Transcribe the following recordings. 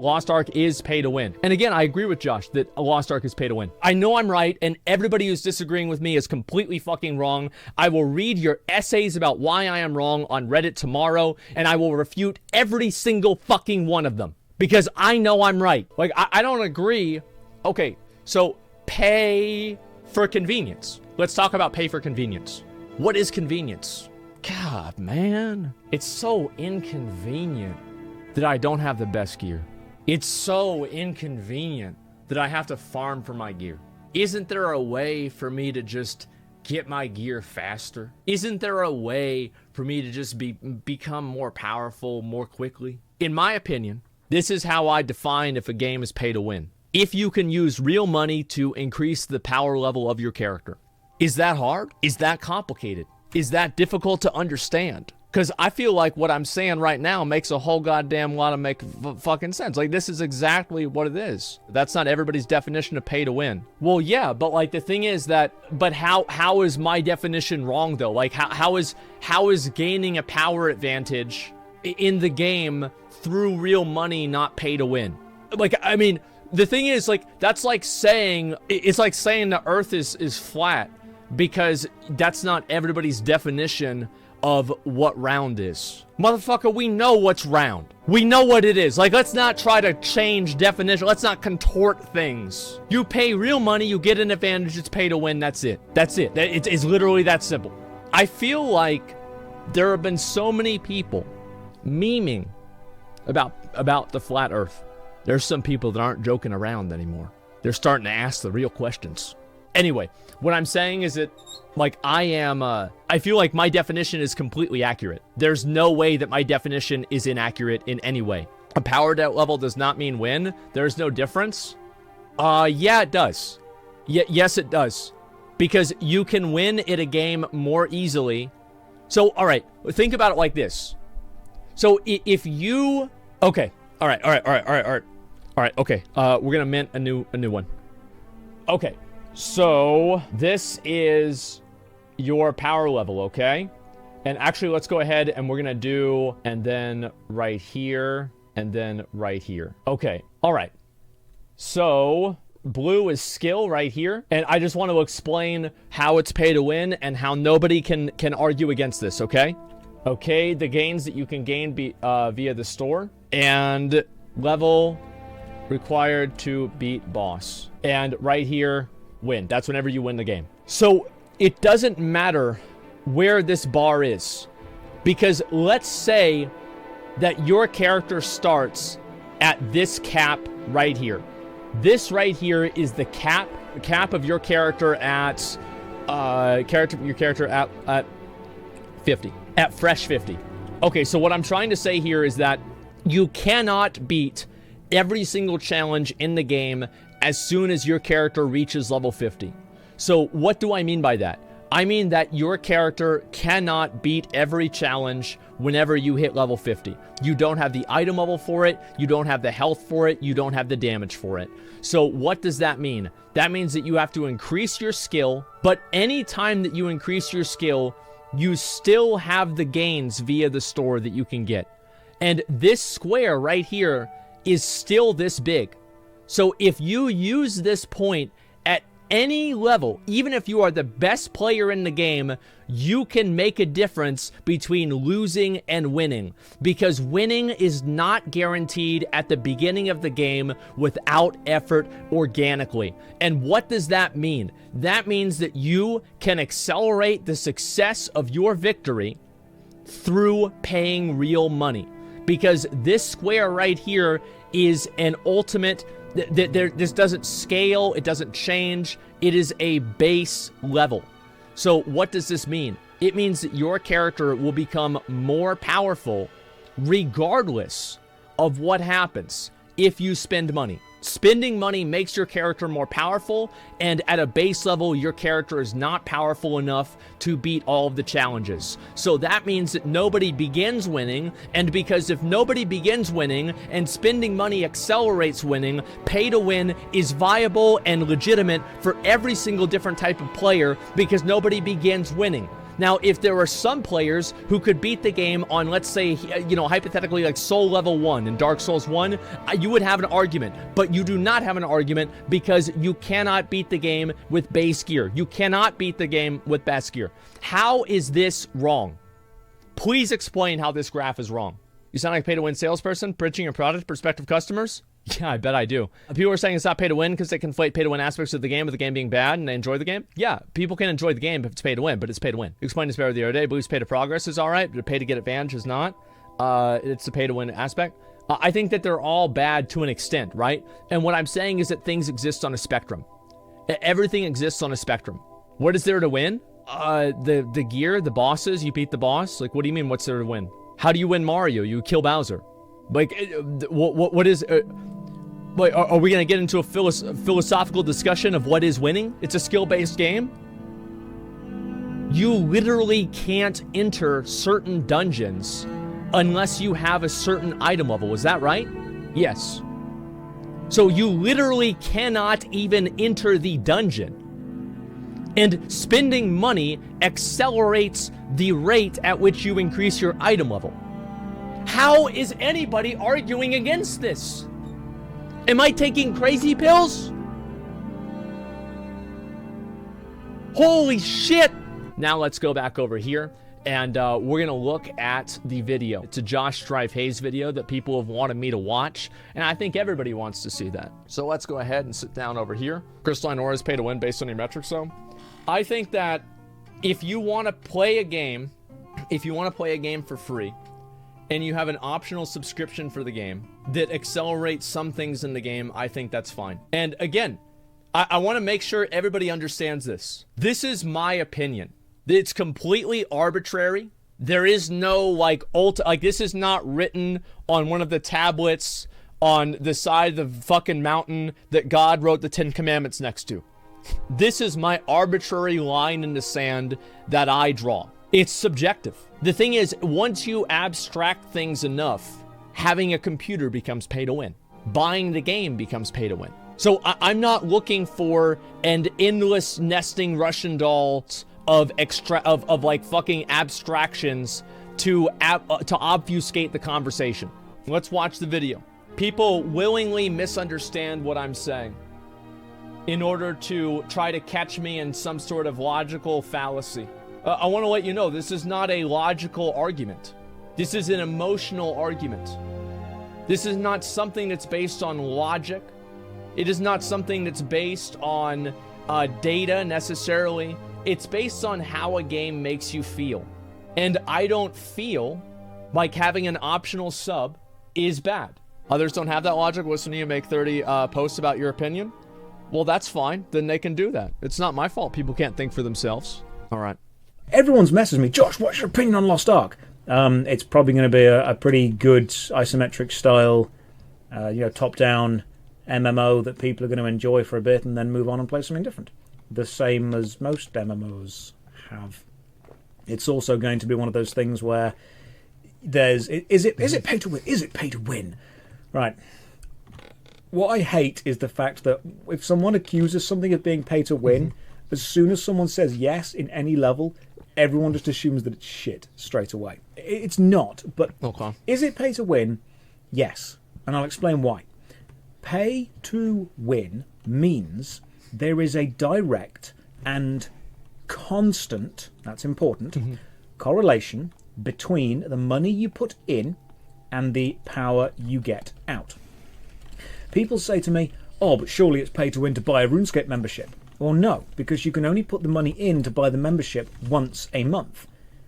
Lost Ark is pay to win. And again, I agree with Josh that Lost Ark is pay to win. I know I'm right, and everybody who's disagreeing with me is completely fucking wrong. I will read your essays about why I am wrong on Reddit tomorrow, and I will refute every single fucking one of them. Because I know I'm right. Like, I don't agree. Okay, so pay for convenience. Let's talk about pay for convenience. What is convenience? God, man. It's so inconvenient that I don't have the best gear. It's so inconvenient that I have to farm for my gear. Isn't there a way for me to just get my gear faster? Isn't there a way for me to just become more powerful more quickly? In my opinion, this is how I define if a game is pay to win. If you can use real money to increase the power level of your character. Is that hard? Is that complicated? Is that difficult to understand? Because I feel like what I'm saying right now makes a whole goddamn lot of fucking sense. Like, this is exactly what it is. That's not everybody's definition of pay to win. Well, yeah, but like the thing is that, but how is my definition wrong though? Like how is gaining a power advantage in the game through real money not pay to win? Like, I mean, the thing is, like, that's like saying, it's like saying the earth is flat, because that's not everybody's definition of what round is. Motherfucker, we know what's round. We know what it is. Like, let's not try to change definition. Let's not contort things. You pay real money, you get an advantage, it's pay to win, that's it. That's it. It's literally that simple. I feel like there have been so many people memeing about the flat earth. There's some people that aren't joking around anymore. They're starting to ask the real questions. Anyway, what I'm saying is that, like, I feel like my definition is completely accurate. There's no way that my definition is inaccurate in any way. A power level does not mean win. There's no difference. Yeah, it does. Yes, it does. Because you can win at a game more easily. So, all right, think about it like this. So, if you... Okay, all right, okay. We're gonna mint a new one. Okay. So, this is your power level, okay? And actually, let's go ahead and we're gonna do, and then right here, and then right here. Okay, all right. So, blue is skill right here. And I just want to explain how it's pay to win and how nobody can argue against this, okay? Okay, the gains that you can gain via the store. And level required to beat boss. And right here, win. That's whenever you win the game. So it doesn't matter where this bar is, because let's say that your character starts at this cap right here. This right here is the cap of your character at at 50, at fresh 50. Okay, so what I'm trying to say here is that you cannot beat every single challenge in the game as soon as your character reaches level 50. So what do I mean by that? I mean that your character cannot beat every challenge whenever you hit level 50. You don't have the item level for it, you don't have the health for it, you don't have the damage for it. So what does that mean? That means that you have to increase your skill, but any time that you increase your skill, you still have the gains via the store that you can get. And this square right here is still this big. So if you use this point at any level, even if you are the best player in the game, you can make a difference between losing and winning, because winning is not guaranteed at the beginning of the game without effort organically. And what does that mean? That means that you can accelerate the success of your victory through paying real money, because this square right here is an ultimate. This doesn't scale, it doesn't change, it is a base level. So what does this mean? It means that your character will become more powerful regardless of what happens if you spend money. Spending money makes your character more powerful, and at a base level, your character is not powerful enough to beat all of the challenges. So that means that nobody begins winning, and because if nobody begins winning and spending money accelerates winning, pay to win is viable and legitimate for every single different type of player because nobody begins winning. Now, if there were some players who could beat the game on, let's say, you know, hypothetically, like Soul Level 1 in Dark Souls 1, you would have an argument. But you do not have an argument because you cannot beat the game with base gear. You cannot beat the game with best gear. How is this wrong? Please explain how this graph is wrong. You sound like a pay-to-win salesperson, pitching your product to prospective customers? Yeah, I bet I do. People are saying it's not pay-to-win because they conflate pay-to-win aspects of the game with the game being bad and they enjoy the game. Yeah, people can enjoy the game if it's pay-to-win, but it's pay-to-win. You explained this better the other day. Boost pay-to-progress is all right, but pay to get advantage is not. It's the pay-to-win aspect. I think that they're all bad to an extent, right? And what I'm saying is that things exist on a spectrum. Everything exists on a spectrum. What is there to win? The gear, the bosses, you beat the boss. Like, what do you mean what's there to win? How do you win Mario? You kill Bowser. Like, what is... Like, are we going to get into a philosophical discussion of what is winning? It's a skill-based game. You literally can't enter certain dungeons unless you have a certain item level. Is that right? Yes. So you literally cannot even enter the dungeon. And spending money accelerates the rate at which you increase your item level. How is anybody arguing against this? Am I taking crazy pills? Holy shit! Now let's go back over here and we're gonna look at the video. It's a Josh Strife Hayes video that people have wanted me to watch, and I think everybody wants to see that. So let's go ahead and sit down over here. Crystalline Aura is pay to win based on your metrics, though. I think that if you want to play a game, for free, and you have an optional subscription for the game that accelerates some things in the game, I think that's fine. And again, I want to make sure everybody understands this. This is my opinion. It's completely arbitrary. There is no, like, this is not written on one of the tablets on the side of the fucking mountain that God wrote the 10 Commandments next to. This is my arbitrary line in the sand that I draw. It's subjective. The thing is, once you abstract things enough, having a computer becomes pay to win. Buying the game becomes pay to win. So I'm not looking for an endless nesting Russian dolls of like fucking abstractions to obfuscate the conversation. Let's watch the video. People willingly misunderstand what I'm saying in order to try to catch me in some sort of logical fallacy. I want to let you know, this is not a logical argument. This is an emotional argument. This is not something that's based on logic. It is not something that's based on data necessarily. It's based on how a game makes you feel. And I don't feel like having an optional sub is bad. Others don't have that logic. Listen to you make 30 posts about your opinion. Well, that's fine. Then they can do that. It's not my fault people can't think for themselves. All right. Everyone's messaged me, Josh, what's your opinion on Lost Ark? It's probably going to be a pretty good isometric style, top-down MMO that people are going to enjoy for a bit and then move on and play something different. The same as most MMOs have. It's also going to be one of those things where is it pay to win? Is it pay to win? Right. What I hate is the fact that if someone accuses something of being pay to win, as soon as someone says yes in any level, everyone just assumes that it's shit straight away. It's not, but okay. Is it pay to win? Yes. And I'll explain why. Pay to win means there is a direct and constant, that's important, correlation between the money you put in and the power you get out. People say to me, oh, but surely it's pay to win to buy a RuneScape membership. Well, no, because you can only put the money in to buy the membership once a month.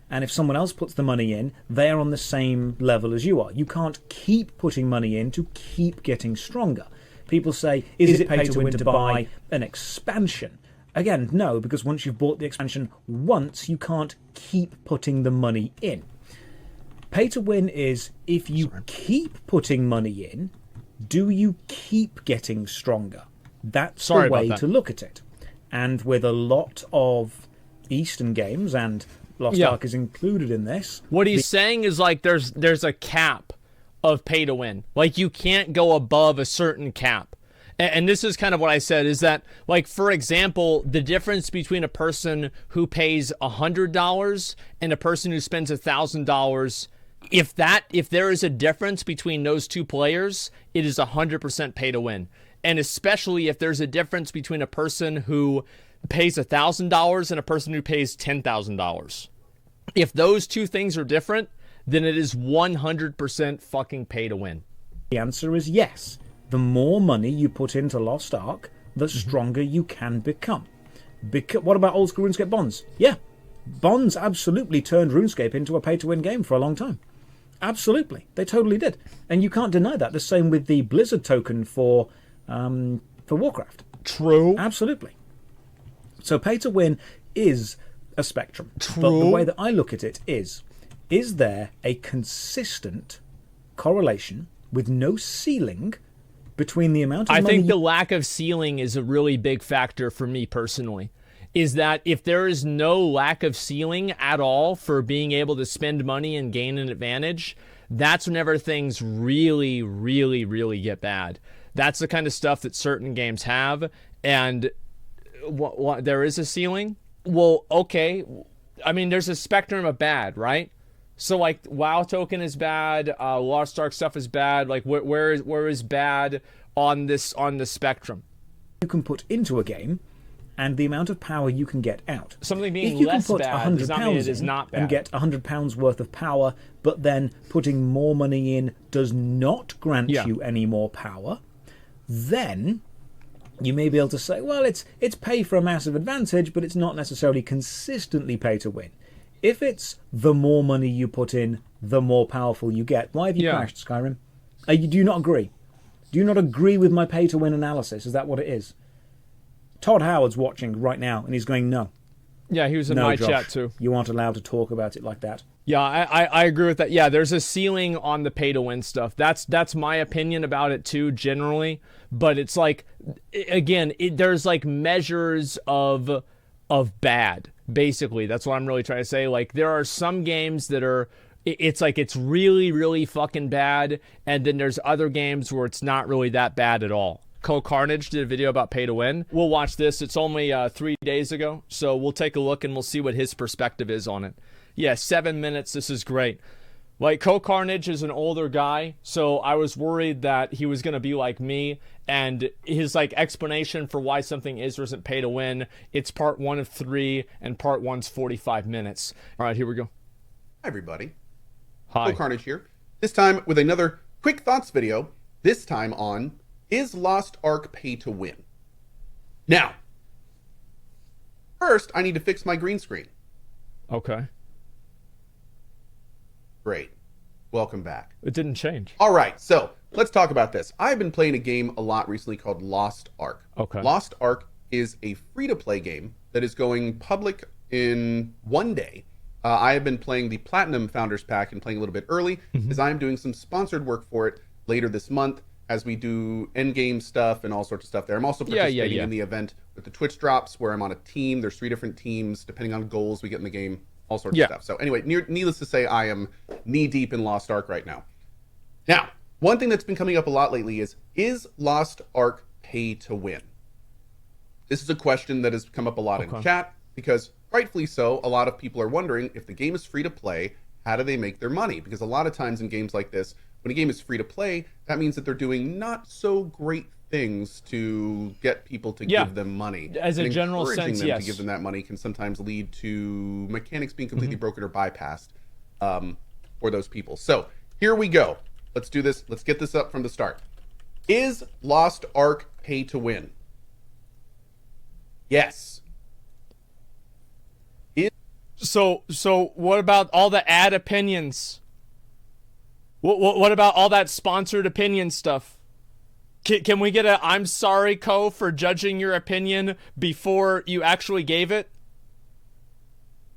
And if someone else puts the money in, they're on the same level as you are. You can't keep putting money in to keep getting stronger. People say, is it pay to win to buy an expansion? Again, no, because once you've bought the expansion once, you can't keep putting the money in. Pay to win is if you keep putting money in, do you keep getting stronger? That's the way to look at it. And with a lot of Eastern games, and Lost Ark is included in this. What he's saying is like there's a cap of pay to win. Like you can't go above a certain cap. And this is kind of what I said, is that, like, for example, the difference between a person who pays $100 and a person who spends $1,000, if there is a difference between those two players, it is 100% pay to win. And especially if there's a difference between a person who pays $1,000 and a person who pays $10,000. If those two things are different, then it is 100% fucking pay to win. The answer is yes. The more money you put into Lost Ark, the stronger you can become. What about old school RuneScape bonds? Yeah, bonds absolutely turned RuneScape into a pay-to-win game for a long time. Absolutely, they totally did, and you can't deny that. The same with the Blizzard token for Warcraft. True. Absolutely. So pay-to-win is a spectrum. True. But the way that I look at it is there a consistent correlation with no ceiling between the amount of money... I think the lack of ceiling is a really big factor for me personally. Is that if there is no lack of ceiling at all for being able to spend money and gain an advantage, that's whenever things really, really, really get bad. That's the kind of stuff that certain games have. And what there is a ceiling? Well, okay. I mean, there's a spectrum of bad, right? So, like, WoW token is bad, Lost Ark stuff is bad. Like, where is bad on the spectrum? You can put into a game, and the amount of power you can get out. Something being if you less can put bad does not mean it is not bad. And get £100 worth of power, but then putting more money in does not grant you any more power, then you may be able to say, well, it's pay for a massive advantage, but it's not necessarily consistently pay to win. If it's the more money you put in, the more powerful you get. Why have you crashed, Skyrim? Do you not agree? Do you not agree with my pay-to-win analysis? Is that what it is? Todd Howard's watching right now, and he's going, no. Yeah, he was in No, my Josh, chat too. You aren't allowed to talk about it like that. Yeah, I agree with that. Yeah, there's a ceiling on the pay-to-win stuff. That's my opinion about it too, generally. But it's like, again, there's like measures of bad. Basically, that's what I'm really trying to say. Like, there are some games that are, it's like it's really, really fucking bad, and then there's other games where it's not really that bad at all. CohhCarnage did a video about pay to win. We'll watch this. It's only 3 days ago, so we'll take a look and we'll see what his perspective is on it. Yeah, 7 minutes. This is great. Like, CohhCarnage is an older guy, so I was worried that he was going to be like me, and his, like, explanation for why something is or isn't pay to win, it's part 1 of 3, and part 1's 45 minutes. All right, here we go. Hi, everybody. Hi. CohhCarnage here. This time with another quick thoughts video, this time on, is Lost Ark pay to win? Now, first, I need to fix my green screen. Okay. Great. Welcome back. It didn't change. All right, so let's talk about this. I've been playing a game a lot recently called Lost Ark. Okay. Lost Ark is a free-to-play game that is going public in 1 day. I have been playing the Platinum Founders Pack and playing a little bit early, as I am doing some sponsored work for it later this month as we do endgame stuff and all sorts of stuff there. I'm also participating in the event with the Twitch drops where I'm on a team. There's 3 different teams, depending on goals we get in the game. All sorts of stuff. So anyway, needless to say, I am knee-deep in Lost Ark right now. Now, one thing that's been coming up a lot lately is Lost Ark pay to win? This is a question that has come up a lot in chat, because rightfully so, a lot of people are wondering, if the game is free to play, how do they make their money? Because a lot of times in games like this, when a game is free to play, that means that they're doing not so great things to get people to give them money. As a general encouraging sense, them yes. to give them that money can sometimes lead to mechanics being completely broken or bypassed for those people. So here we go. Let's do this. Let's get this up from the start. Is Lost Ark pay to win? Yes. So what about all the ad opinions? What about all that sponsored opinion stuff? Can we get a I'm sorry, Cohh, for judging your opinion before you actually gave it?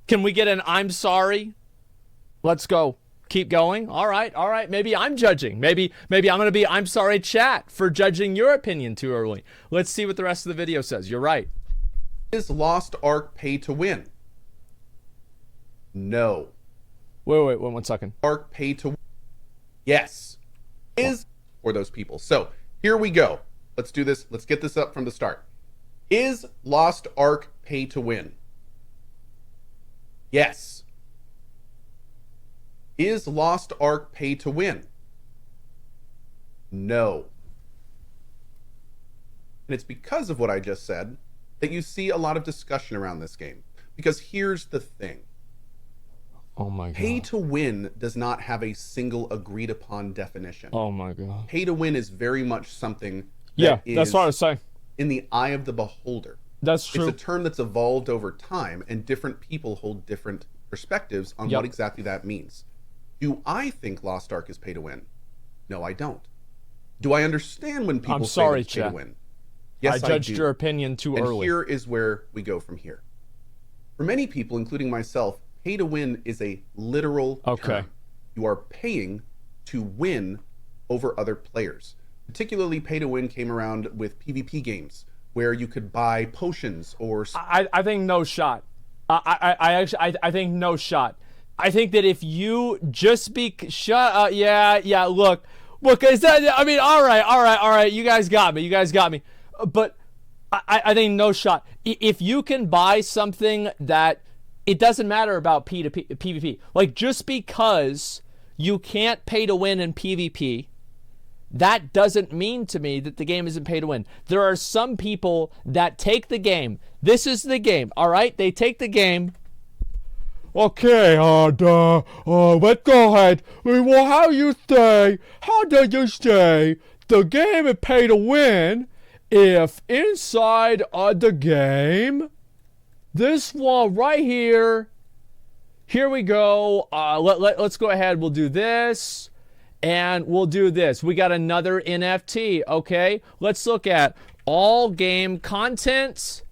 Can we get an I'm sorry? Let's go. Keep going. All right. Maybe I'm judging. Maybe I'm going to be I'm sorry, chat, for judging your opinion too early. Let's see what the rest of the video says. You're right. Is Lost Ark pay to win? No. Wait, 1 second. Ark pay to win? Yes. Is for those people. So here we go. Let's do this. Let's get this up from the start. Is Lost Ark pay to win? Yes. Is Lost Ark pay to win? No. And it's because of what I just said that you see a lot of discussion around this game. Because here's the thing. Oh my God. Pay to win does not have a single agreed upon definition. Oh my God. Pay to win is very much something Yeah, that that's is what I was saying. in the eye of the beholder. That's true. It's a term that's evolved over time, and different people hold different perspectives on what exactly that means. Do I think Lost Ark is pay to win? No, I don't. Do I understand when people say it's pay to win? Yes, I judged your opinion too early. And here is where we go from here. For many people, including myself, pay to win is a literal term. You are paying to win over other players. Particularly, pay to win came around with PvP games where you could buy potions or. I think no shot. I think no shot. I think that if you just be look, is that, I mean, all right, you guys got me, but I think no shot. If you can buy something that, it doesn't matter about PvP, like, just because you can't pay to win in PvP, that doesn't mean to me that the game isn't pay to win. There are some people that take the game. This is the game, all right? They take the game. Okay, let's go ahead. Well, how do you say the game is pay to win if inside of the game, this one right here we go. Let's go ahead. We'll do this. And we'll do this. We got another NFT, okay? Let's look at all game content.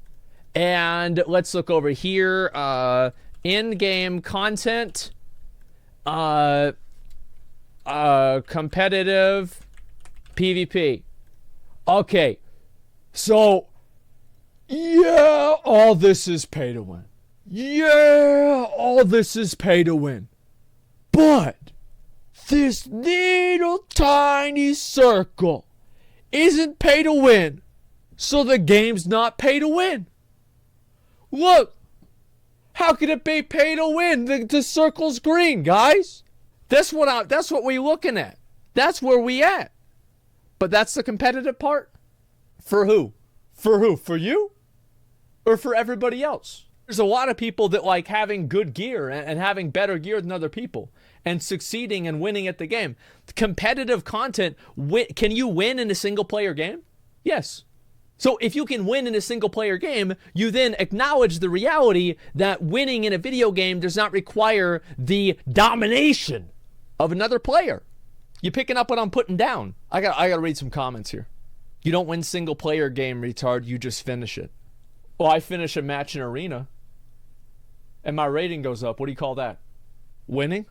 And let's look over here. In-game content. Competitive PvP. Okay. So, yeah, all this is pay to win. Yeah, all this is pay to win. But this little tiny circle isn't pay to win, so the game's not pay to win. Look, how could it be pay to win? The circle's green, guys. That's what we're looking at. That's where we at. But that's the competitive part. For who? For who? For you? Or for everybody else? There's a lot of people that like having good gear and having better gear than other people and succeeding and winning at the game. Competitive content, can you win in a single player game? Yes. So if you can win in a single player game, you then acknowledge the reality that winning in a video game does not require the domination of another player. You picking up what I'm putting down? I gotta read some comments here. You don't win single player game, retard, you just finish it. Well, I finish a match in arena and my rating goes up. What do you call that? Winning?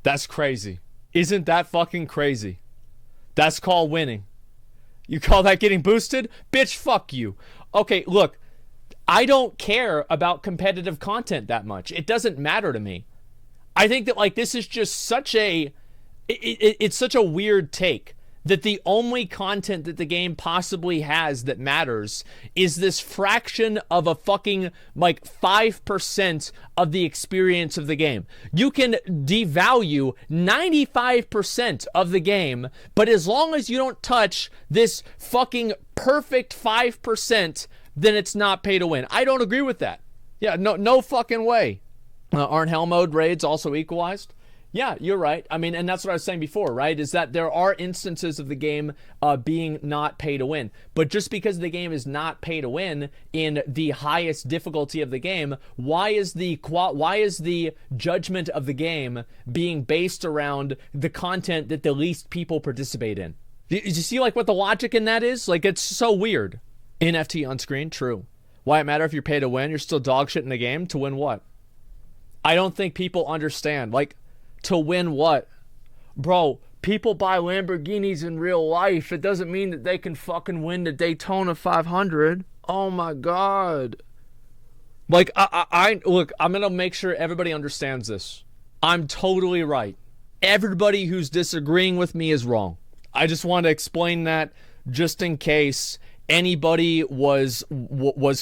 That's crazy. Isn't that fucking crazy? That's called winning. You call that getting boosted? Bitch, fuck you. Okay, look, I don't care about competitive content that much. It doesn't matter to me. I think that, like, this is just such a... It's such a weird take that the only content that the game possibly has that matters is this fraction of a fucking, like, 5% of the experience of the game. You can devalue 95% of the game, but as long as you don't touch this fucking perfect 5%, then it's not pay to win. I don't agree with that. Yeah, no fucking way. Aren't hell mode raids also equalized? Yeah, you're right. I mean, and that's what I was saying before, right? Is that there are instances of the game being not pay to win. But just because the game is not pay to win in the highest difficulty of the game, why is the judgment of the game being based around the content that the least people participate in? Do you see, like, what the logic in that is? Like, it's so weird. NFT on screen, true. Why it matter if you're pay to win? You're still dog shit in the game. To win what? I don't think people understand. Like, to win what? Bro, people buy Lamborghinis in real life. It doesn't mean that they can fucking win the Daytona 500. Oh my God. Like, look, I'm going to make sure everybody understands this. I'm totally right. Everybody who's disagreeing with me is wrong. I just want to explain that just in case anybody was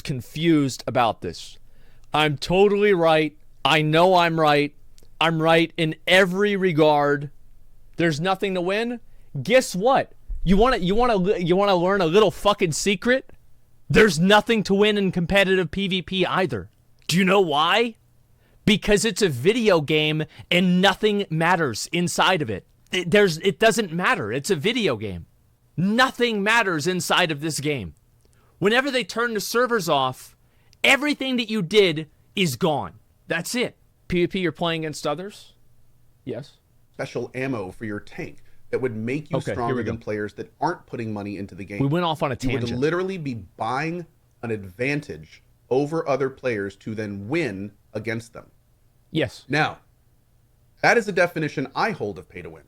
confused about this. I'm totally right. I know I'm right. I'm right in every regard. There's nothing to win. Guess what? You want to learn a little fucking secret? There's nothing to win in competitive PvP either. Do you know why? Because it's a video game and nothing matters inside of it. It doesn't matter. It's a video game. Nothing matters inside of this game. Whenever they turn the servers off, everything that you did is gone. That's it. PvP, you're playing against others? Yes. Special ammo for your tank that would make you Okay, here stronger we go. than players that aren't putting money into the game. We went off on a You would tangent. literally be buying an advantage over other players to then win against them. Yes. Now, that is the definition I hold of pay to win.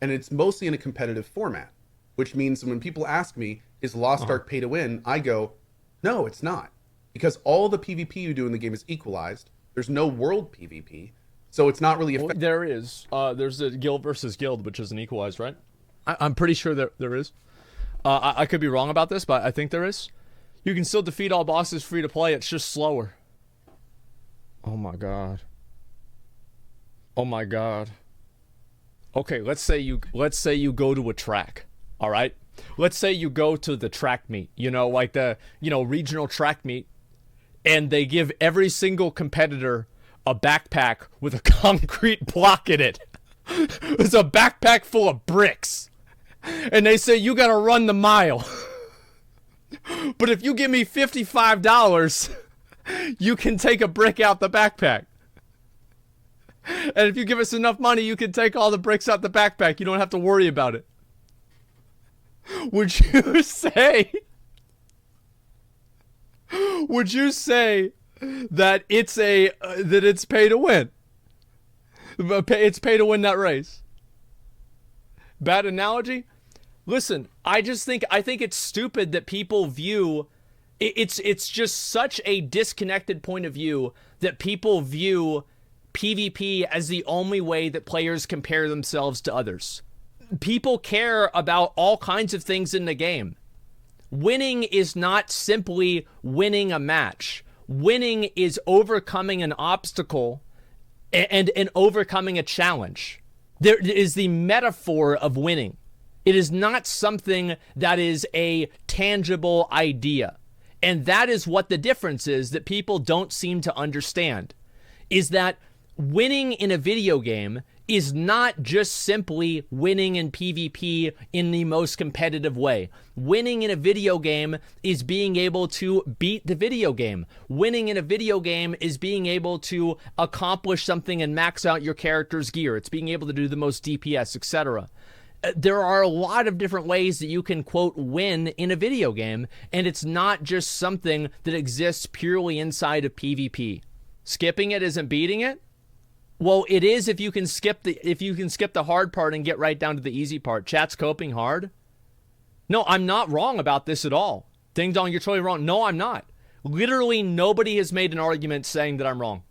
And it's mostly in a competitive format, which means when people ask me, is Lost Ark pay to win? I go, no, it's not. Because all the PvP you do in the game is equalized. There's no world PvP. So it's not really effective. There is. There's a guild versus guild, which isn't equalized, right? I'm pretty sure there is. I could be wrong about this, but I think there is. You can still defeat all bosses free to play. It's just slower. Oh my god. Oh my god. Okay, let's say you go to a track. All right. Let's say you go to the track meet. Like the regional track meet, and they give every single competitor a backpack with a concrete block in it. It's a backpack full of bricks. And they say, you gotta run the mile. But if you give me $55, you can take a brick out the backpack. And if you give us enough money, you can take all the bricks out the backpack. You don't have to worry about it. Would you say that it's pay to win? It's pay to win that race. Bad analogy? Listen, I think it's stupid that people view it's just such a disconnected point of view that people view PvP as the only way that players compare themselves to others. People care about all kinds of things in the game. Winning is not simply winning a match. Winning is overcoming an obstacle and overcoming a challenge. There is the metaphor of winning. It is not something that is a tangible idea. And that is what the difference is that people don't seem to understand. Is that winning in a video game is not just simply winning in PvP in the most competitive way. Winning in a video game is being able to beat the video game. Winning in a video game is being able to accomplish something and max out your character's gear. It's being able to do the most DPS, etc. There are a lot of different ways that you can, quote, win in a video game, and it's not just something that exists purely inside of PvP. Skipping it isn't beating it? Well, it is if you can skip the hard part and get right down to the easy part. Chat's coping hard? No, I'm not wrong about this at all. Ding dong, you're totally wrong. No, I'm not. Literally nobody has made an argument saying that I'm wrong.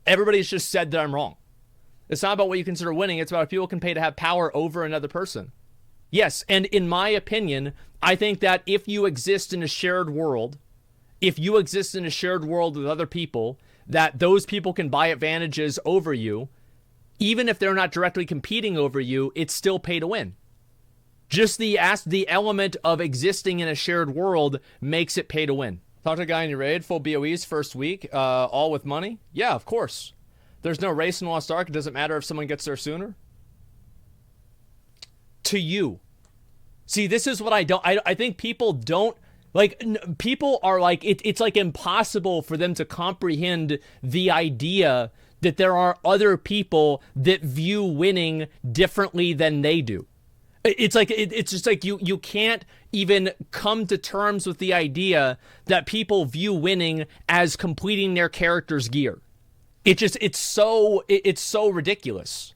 Everybody's just said that I'm wrong. It's not about what you consider winning. It's about if people can pay to have power over another person. Yes, and in my opinion, I think that if you exist in a shared world, with other people, that those people can buy advantages over you, even if they're not directly competing over you, it's still pay to win. Just the element of existing in a shared world makes it pay to win. Talk to a guy in your raid, full BOEs first week, all with money? Yeah, of course. There's no race in Lost Ark. It doesn't matter if someone gets there sooner. To you. See, this is what I think people don't, like, people are like, it's like impossible for them to comprehend the idea that there are other people that view winning differently than they do. It's like, it's just like you can't even come to terms with the idea that people view winning as completing their character's gear. It's so ridiculous.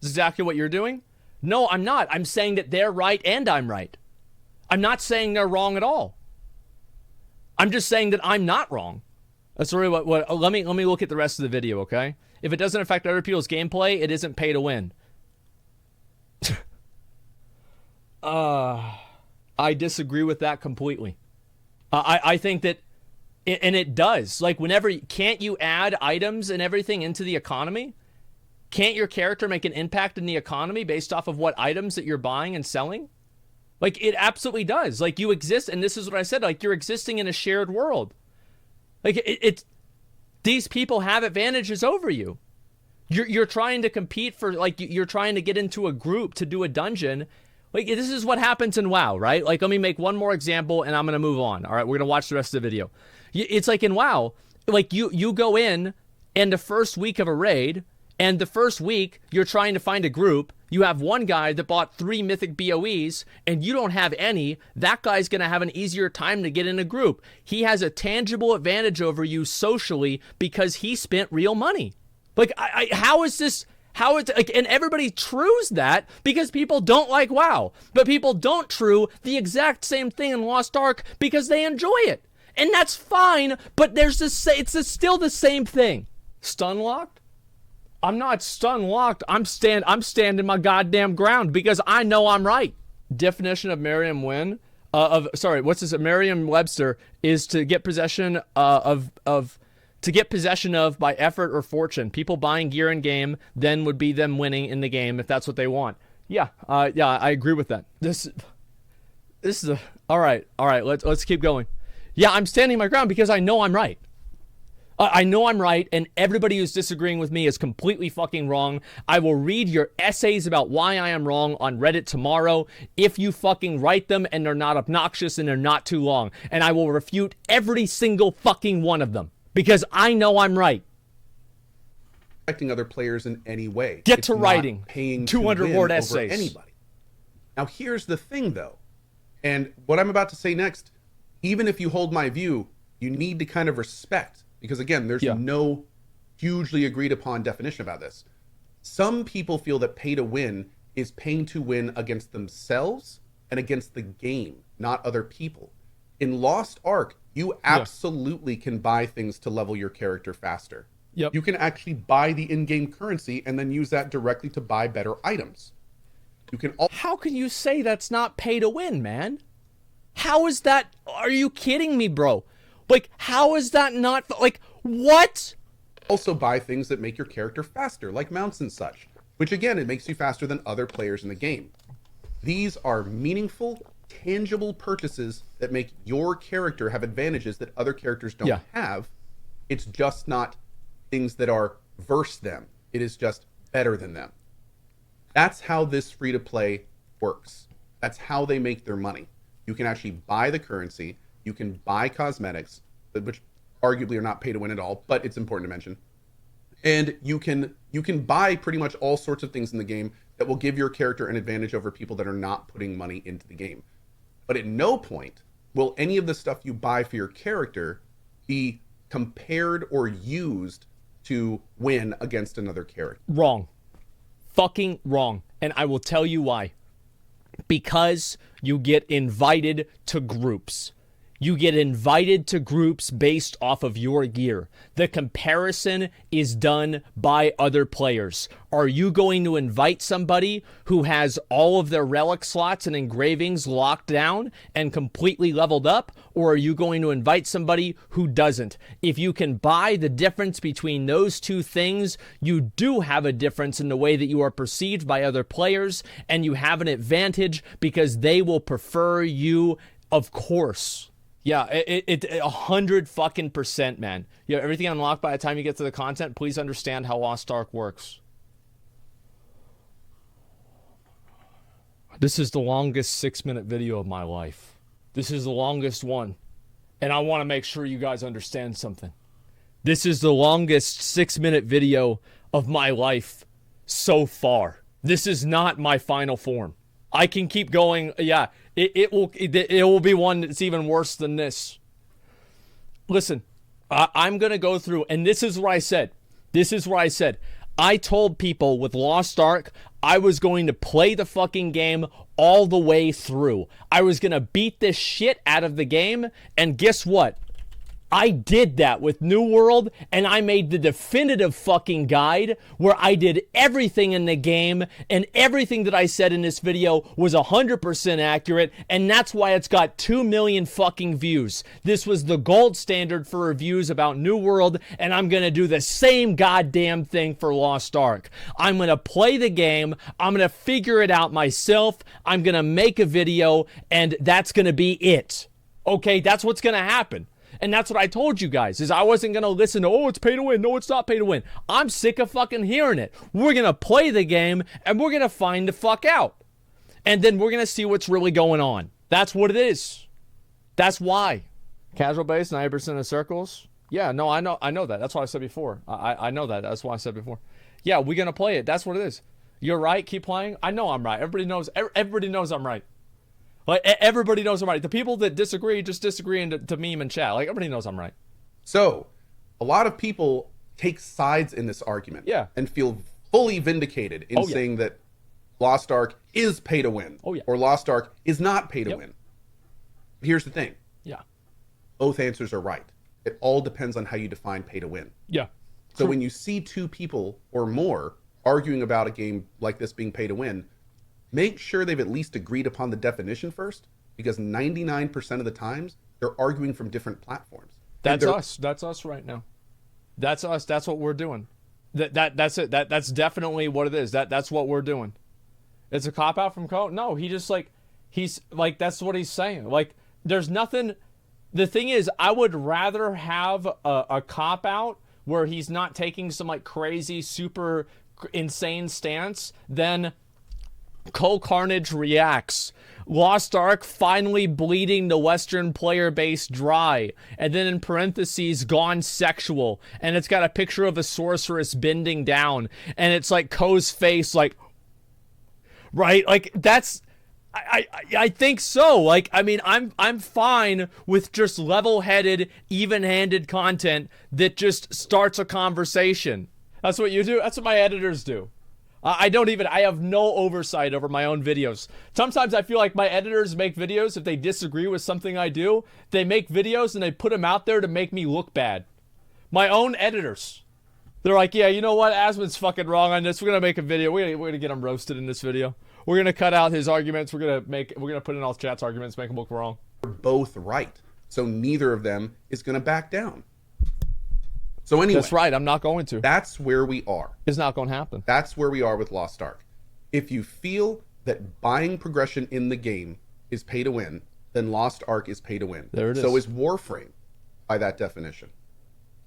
This is exactly what you're doing? No, I'm not. I'm saying that they're right and I'm right. I'm not saying they're wrong at all. I'm just saying that I'm not wrong. That's really what let me look at the rest of the video, okay? If it doesn't affect other people's gameplay, it isn't pay to win. I disagree with that completely. I think that, and it does. Like, whenever, can't you add items and everything into the economy? Can't your character make an impact in the economy based off of what items that you're buying and selling? Like, it absolutely does. Like, you exist, and this is what I said, like, you're existing in a shared world. Like, it's these people have advantages over you. You're trying to compete for, like, you're trying to get into a group to do a dungeon. Like, this is what happens in WoW, right? Like, let me make one more example, and I'm going to move on. All right, we're going to watch the rest of the video. It's like in WoW, like, you go in the first week of a raid, and the first week, you're trying to find a group. You have one guy that bought 3 mythic BOEs, and you don't have any. That guy's going to have an easier time to get in a group. He has a tangible advantage over you socially because he spent real money. Like, how is this... How it's like, and everybody trues that because people don't like WoW, but people don't true the exact same thing in Lost Ark because they enjoy it, and that's fine. But there's this, still the same thing. Stun locked? I'm not stun locked. I'm standing my goddamn ground because I know I'm right. Definition of Merriam-Webster Merriam-Webster is to get possession to get possession of by effort or fortune. People buying gear in game then would be them winning in the game if that's what they want. Yeah, I agree with that. This is a all right. Let's keep going. Yeah, I'm standing my ground because I know I'm right. I know I'm right, and everybody who's disagreeing with me is completely fucking wrong. I will read your essays about why I am wrong on Reddit tomorrow if you fucking write them and they're not obnoxious and they're not too long. And I will refute every single fucking one of them because I know I'm right. Affecting other players in any way. Get to writing. Paying 200 word essays. Anybody. Now here's the thing though, and what I'm about to say next, even if you hold my view, you need to kind of respect. Because again, there's no hugely agreed upon definition about this. Some people feel that pay to win is paying to win against themselves and against the game, not other people. In Lost Ark, you absolutely can buy things to level your character faster. Yep. You can actually buy the in-game currency and then use that directly to buy better items. You can How can you say that's not pay to win, man? How is that? Are you kidding me, bro? Like, how is that not, like, what? Also buy things that make your character faster, like mounts and such, which again, it makes you faster than other players in the game. These are meaningful, tangible purchases that make your character have advantages that other characters don't have. It's just not things that are versus them. It is just better than them. That's how this free-to-play works. That's how they make their money. You can actually buy the currency. You can buy cosmetics, which arguably are not pay to win at all, but it's important to mention. And you can buy pretty much all sorts of things in the game that will give your character an advantage over people that are not putting money into the game. But at no point will any of the stuff you buy for your character be compared or used to win against another character. Wrong. Fucking wrong. And I will tell you why. Because you get invited to groups. You get invited to groups based off of your gear. The comparison is done by other players. Are you going to invite somebody who has all of their relic slots and engravings locked down and completely leveled up? Or are you going to invite somebody who doesn't? If you can buy the difference between those two things, you do have a difference in the way that you are perceived by other players, and you have an advantage because they will prefer you, of course. Yeah, it 100% man. Yeah, everything unlocked by the time you get to the content. Please understand how Lost Ark works. This is the longest 6-minute video of my life. This is the longest one. And I want to make sure you guys understand something. This is the longest 6-minute video of my life so far. This is not my final form. I can keep going. Yeah, it will be one that's even worse than this. Listen, I'm going to go through, and this is what I said. This is what I said. I told people with Lost Ark, I was going to play the fucking game all the way through. I was going to beat this shit out of the game, and guess what? I did that with New World, and I made the definitive fucking guide where I did everything in the game, and everything that I said in this video was 100% accurate, and that's why it's got 2 million fucking views. This was the gold standard for reviews about New World, and I'm gonna do the same goddamn thing for Lost Ark. I'm gonna play the game, I'm gonna figure it out myself, I'm gonna make a video, and that's gonna be it. Okay, that's what's gonna happen. And that's what I told you guys, is I wasn't going to listen to, oh, it's pay to win. No, it's not pay to win. I'm sick of fucking hearing it. We're going to play the game, and we're going to find the fuck out. And then we're going to see what's really going on. That's what it is. That's why. Casual base, 90% of circles. Yeah, no, I know that. That's what I said before. I know that. That's what I said before. Yeah, we're going to play it. That's what it is. You're right. Keep playing. I know I'm right. Everybody knows I'm right. Like, everybody knows I'm right. The people that disagree just disagree to meme and chat. Like, everybody knows I'm right. So, a lot of people take sides in this argument. Yeah. And feel fully vindicated in saying that Lost Ark is pay to win. Oh, yeah. Or Lost Ark is not pay to win. Here's the thing. Yeah. Both answers are right. It all depends on how you define pay to win. Yeah. So when you see two people or more arguing about a game like this being pay to win, make sure they've at least agreed upon the definition first, because 99% of the times they're arguing from different platforms. That's us. That's us right now. That's us. That's what we're doing. That's it. That's definitely what it is. That's what we're doing. It's a cop out from Cohh. No, he's like that's what he's saying. Like, there's nothing. The thing is, I would rather have a cop out where he's not taking some like crazy, super insane stance than CohhCarnage reacts. Lost Ark finally bleeding the Western player base dry. And then in parentheses, gone sexual. And it's got a picture of a sorceress bending down. And it's like Cohh's face, like, right? Like, that's, I think so. Like, I mean, I'm fine with just level-headed, even-handed content that just starts a conversation. That's what you do. That's what my editors do. I have no oversight over my own videos. Sometimes I feel like my editors make videos, if they disagree with something I do, they make videos and they put them out there to make me look bad. My own editors. They're like, yeah, you know what? Asmon's fucking wrong on this. We're going to make a video. We're going to get him roasted in this video. We're going to cut out his arguments. We're going to put in all chat's arguments, make him look wrong. They're both right. So neither of them is going to back down. So anyway, that's right. I'm not going to. That's where we are. It's not going to happen. That's where we are with Lost Ark. If you feel that buying progression in the game is pay to win, then Lost Ark is pay to win. There it is. So is Warframe by that definition.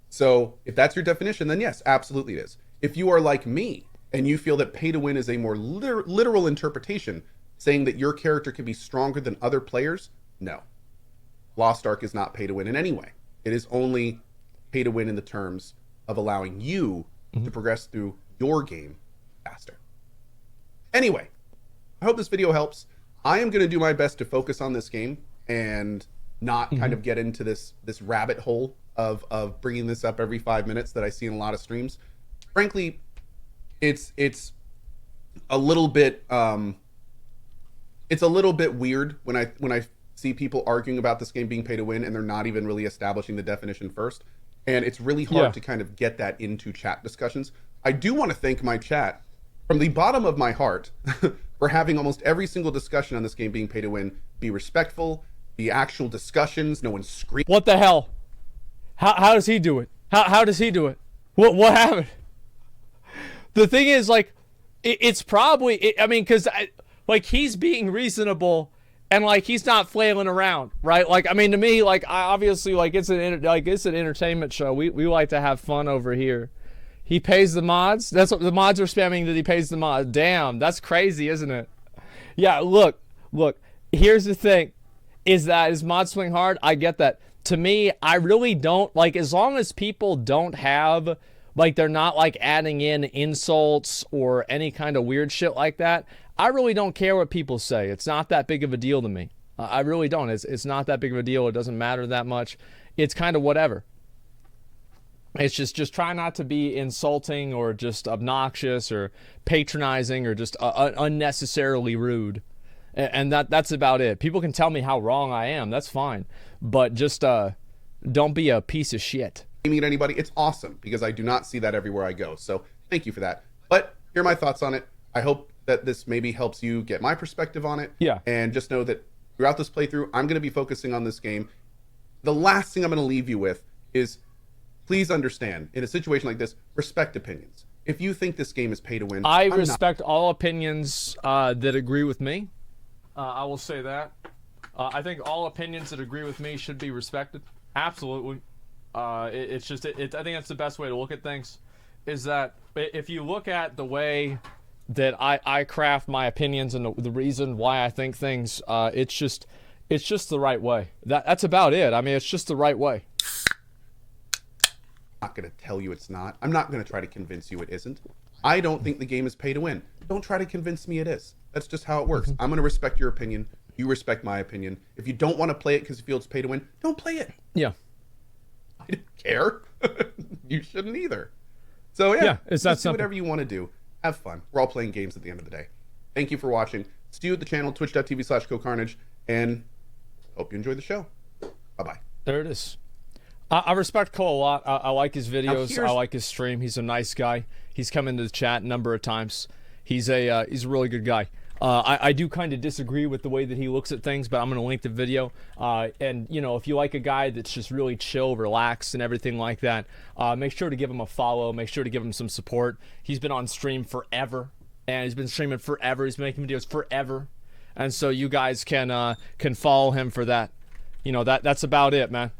So if that's your definition, then yes, absolutely it is. If you are like me and you feel that pay to win is a more literal interpretation, saying that your character can be stronger than other players, no. Lost Ark is not pay to win in any way. It is only pay to win in the terms of allowing you to progress through your game faster. Anyway, I hope this video helps. I am going to do my best to focus on this game and not kind of get into this rabbit hole of bringing this up every 5 minutes that I see in a lot of streams. Frankly, it's a little bit weird when I see people arguing about this game being pay to win and they're not even really establishing the definition first. And it's really hard to kind of get that into chat discussions. I do want to thank my chat from the bottom of my heart for having almost every single discussion on this game being pay to win be respectful, the actual discussions, no one screaming. What the hell? How does he do it? How does he do it? What happened? The thing is, like, it's probably, I mean, because like he's being reasonable. And like he's not flailing around, right? Like, I mean, to me, like, I obviously, like, it's an entertainment show. We like to have fun over here. He pays the mods. That's what the mods are spamming, that he pays the mods. Damn, that's crazy, isn't it? Yeah, look. Here's the thing: is mods swing hard? I get that. To me, I really don't like, as long as people don't have, like, they're not like adding in insults or any kind of weird shit like that. I really don't care what people say. It's not that big of a deal to me. I really don't. It's not that big of a deal. It doesn't matter that much. It's kind of whatever. It's just try not to be insulting or just obnoxious or patronizing or just unnecessarily rude. And that's about it. People can tell me how wrong I am. That's fine. But just Don't be a piece of shit. Meet anybody, it's awesome because I do not see that everywhere I go. So thank you for that. But here are my thoughts on it. I hope that this maybe helps you get my perspective on it. Yeah. And just know that throughout this playthrough, I'm going to be focusing on this game. The last thing I'm going to leave you with is please understand, in a situation like this, respect opinions. If you think this game is pay to win, I respect all opinions that agree with me. I will say that. I think all opinions that agree with me should be respected. Absolutely. It's just, I think that's the best way to look at things, is that if you look at the way that I craft my opinions and the reason why I think things, it's just the right way. That's about it. I mean, it's just the right way. I'm not going to tell you it's not. I'm not going to try to convince you it isn't. I don't think the game is pay to win. Don't try to convince me it is. That's just how it works. I'm going to respect your opinion. You respect my opinion. If you don't want to play it because you feel it's pay to win, don't play it. Yeah. I don't care. You shouldn't either. So yeah, it's that just do simple. whatever you want to do. Have fun. We're all playing games at the end of the day. Thank you for watching. See you at the channel, twitch.tv/CohhCarnage, and hope you enjoy the show. Bye-bye. There it is. I respect Cohh a lot. I like his videos. I like his stream. He's a nice guy. He's come into the chat a number of times. He's a really good guy. I do kind of disagree with the way that he looks at things, but I'm going to link the video. And, you know, if you like a guy that's just really chill, relaxed, and everything like that, make sure to give him a follow. Make sure to give him some support. He's been on stream forever, and he's been streaming forever. He's been making videos forever. And so you guys can follow him for that. You know, that's about it, man.